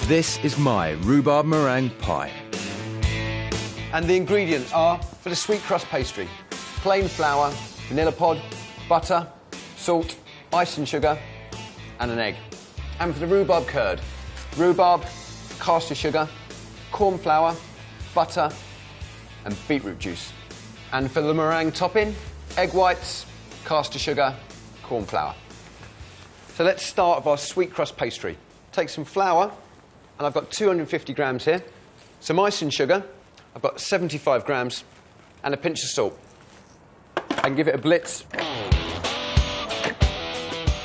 This is my rhubarb meringue pie. And the ingredients are, for the sweet crust pastry, plain flour, vanilla pod, butter, salt, icing sugar, and an egg. And for the rhubarb curd, rhubarb, caster sugar, corn flour, butter, and beetroot juice. And for the meringue topping, egg whites, caster sugar, corn flour. So let's start with our sweet crust pastry. Take some flour, and I've got 250 grams here. Some icing sugar, I've got 75 grams, and a pinch of salt. I can give it a blitz.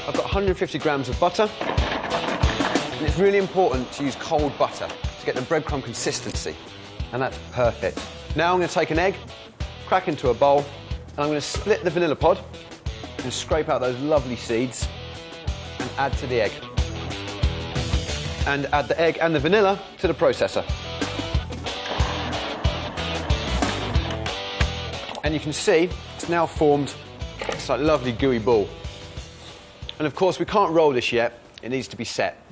I've got 150 grams of butter, and it's really important to use cold butter to get the breadcrumb consistency, and that's perfect. Now I'm going to take an egg, crack into a bowl, and I'm going to split the vanilla pod and scrape out those lovely seeds and add to the egg. And add the egg and the vanilla to the processor. And you can see it's now formed this like lovely gooey ball. And of course we can't roll this yet, it needs to be set.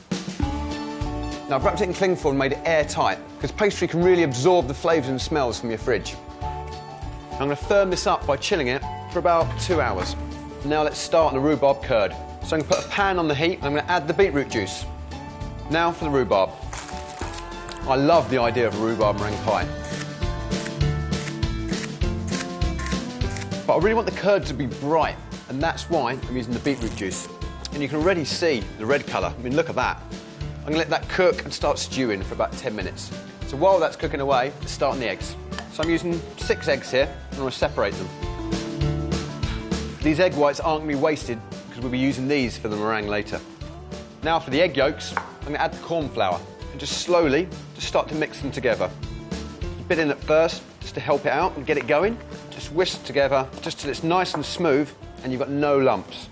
Now I've wrapped it in cling film and made it airtight, because pastry can really absorb the flavours and smells from your fridge. I'm going to firm this up by chilling it for about 2 hours. Now let's start on the rhubarb curd. So I'm going to put a pan on the heat and I'm going to add the beetroot juice. Now for the rhubarb. I love the idea of a rhubarb meringue pie. But I really want the curd to be bright, and that's why I'm using the beetroot juice. And you can already see the red colour. I mean, look at that. I'm going to let that cook and start stewing for about 10 minutes. So while that's cooking away, let's start on the eggs. So I'm using 6 eggs here, and I'm going to separate them. These egg whites aren't going to be wasted, because we'll be using these for the meringue later. Now for the egg yolks, I'm going to add the corn flour and just slowly just start to mix them together. A bit in at first, just to help it out and get it going. Just whisk together, just till it's nice and smooth and you've got no lumps.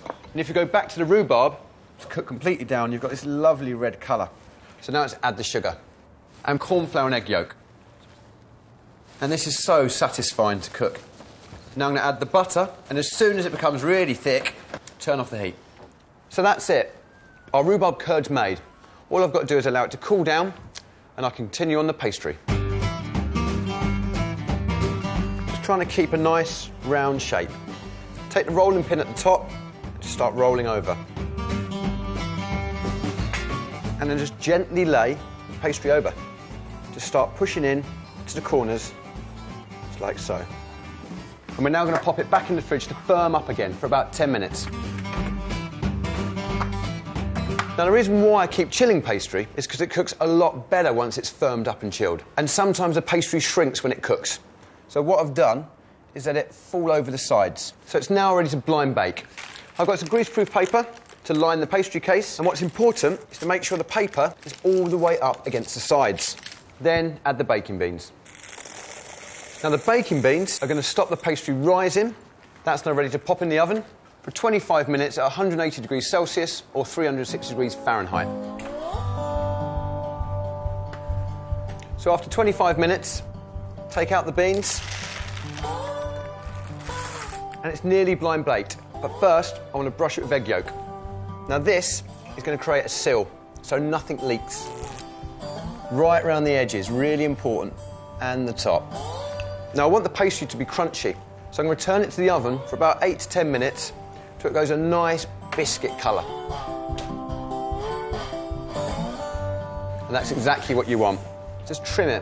And if you go back to the rhubarb, to cook completely down, you've got this lovely red colour. So now let's add the sugar and corn flour and egg yolk. And this is so satisfying to cook. Now I'm going to add the butter, and as soon as it becomes really thick, turn off the heat. So that's it. Our rhubarb curd's made. All I've got to do is allow it to cool down, and I continue on the pastry. Just trying to keep a nice round shape. Take the rolling pin at the top, and just start rolling over. And then just gently lay the pastry over. Just start pushing in to the corners, just like so. And we're now going to pop it back in the fridge to firm up again for about 10 minutes. Now, the reason why I keep chilling pastry is because it cooks a lot better once it's firmed up and chilled. And sometimes the pastry shrinks when it cooks. So what I've done is let it fall over the sides. So it's now ready to blind bake. I've got some greaseproof paper to line the pastry case. And what's important is to make sure the paper is all the way up against the sides. Then add the baking beans. Now, the baking beans are going to stop the pastry rising. That's now ready to pop in the oven for 25 minutes at 180 degrees Celsius or 360 degrees Fahrenheit. So after 25 minutes, take out the beans. And it's nearly blind baked. But first, I want to brush it with egg yolk. Now this is going to create a seal, so nothing leaks. Right around the edges, really important, and the top. Now I want the pastry to be crunchy, so I'm going to turn it to the oven for about 8 to 10 minutes till it goes a nice biscuit colour. And that's exactly what you want. Just trim it.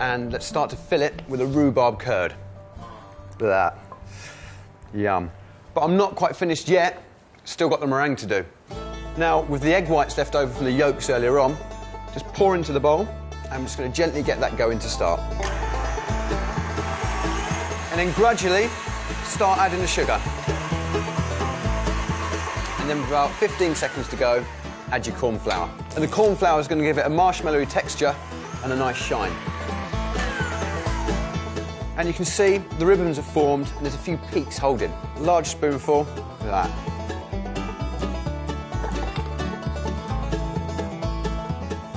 And let's start to fill it with a rhubarb curd. Look at that. Yum. But I'm not quite finished yet. Still got the meringue to do. Now, with the egg whites left over from the yolks earlier on, just pour into the bowl. I'm just going to gently get that going to start. And then gradually start adding the sugar. And then with about 15 seconds to go, add your corn flour. And the corn flour is going to give it a marshmallowy texture and a nice shine. And you can see the ribbons are formed and there's a few peaks holding. A large spoonful, look at that.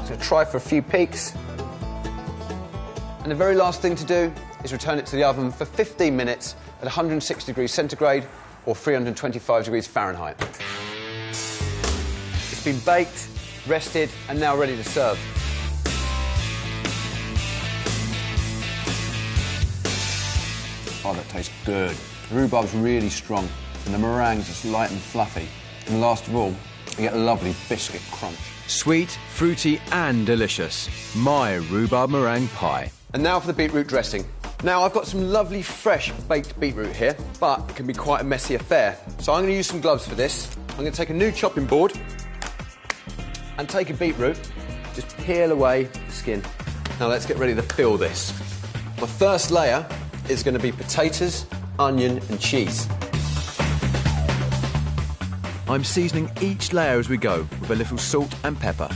So try for a few peaks. And the very last thing to do is return it to the oven for 15 minutes at 160 degrees centigrade or 325 degrees Fahrenheit. It's been baked rested, and now ready to serve. Oh, that tastes good. The rhubarb's really strong, and the meringue's just light and fluffy. And last of all, you get a lovely biscuit crunch. Sweet, fruity and delicious. My rhubarb meringue pie. And now for the beetroot dressing. Now, I've got some lovely fresh baked beetroot here, but it can be quite a messy affair. So I'm going to use some gloves for this. I'm going to take a new chopping board and take a beetroot, just peel away the skin. Now let's get ready to fill this. My first layer is going to be potatoes, onion and cheese. I'm seasoning each layer as we go with a little salt and pepper.